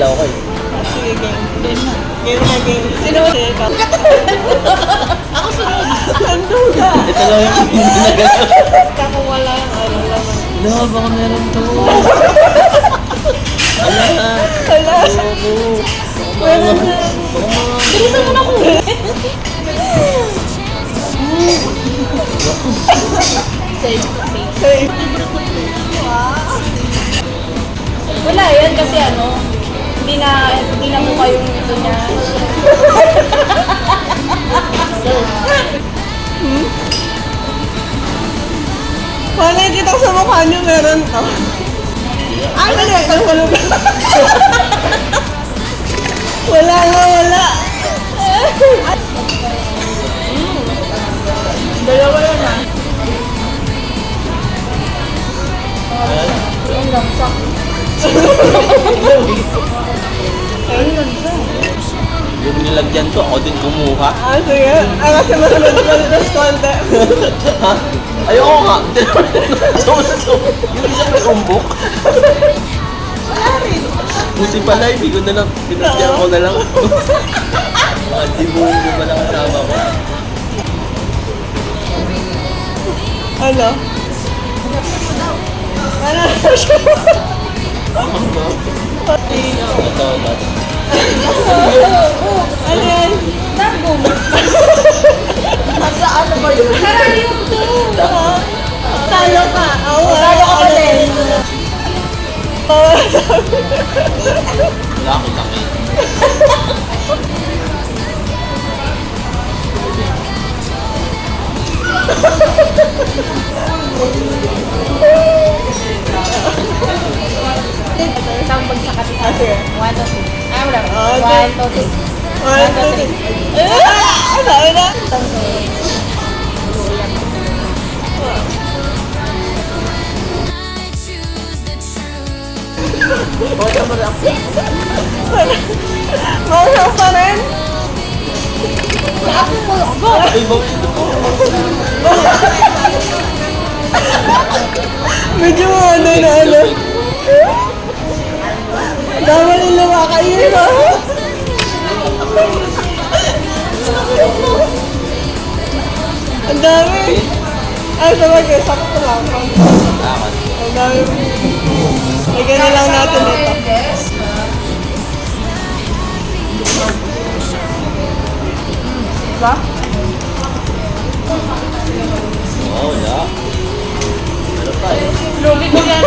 gumagalaw ko eh. Sige, game. Game na game. Sino ulit ikaw? Ako sunod. Sanduga. Ito lang yung hindi nagalaw. Kung wala yung ano laman. No, baka meron to. Ala. Wala. Oo. Meron na. Bilisan mo na ko. Safe. Safe. Wala yan kasi ano, hindi na mukha yung ito niya. Paano nakikita ko sa mukha niyo meron to? Ay, wala. Nahulog. Wala nga, wala. Dalawa yun ah. Ang lamsak. Ang lamsak. Yung nilagyan to, ako din kumuha. Ah, sige. Ah, kasi masunod ko dito sa konti. Ha? Ayoko nga. Yung isang may umbok. Wala rin. Buti pala, hindi ko na lang, pinagyan ko na lang. Hindi mo ba lang kasama ko? Ano? Ano na siya? Ito, ito. Ano yan? Tango. Sa ano ba yun? Karayom to. Talo ka. Oo, Talo ka pa din. Wala akong takit. Isang bagsakat isa. Sige. 1, 2, 3. Ah, wala. Okay. 1, 2, 3. One, two, three. Ah! Sabi na? Mausap pa rin? Ay, bakit ito po? Medyo ano na ano. Dama rin lumakayin ha. Ang dami. Ay, sabagay, sakto lang. Takot. Ang dami. Lagyan na lang natin ito. Diba? Oo, wala. Meron pa eh. Lugi ko yan.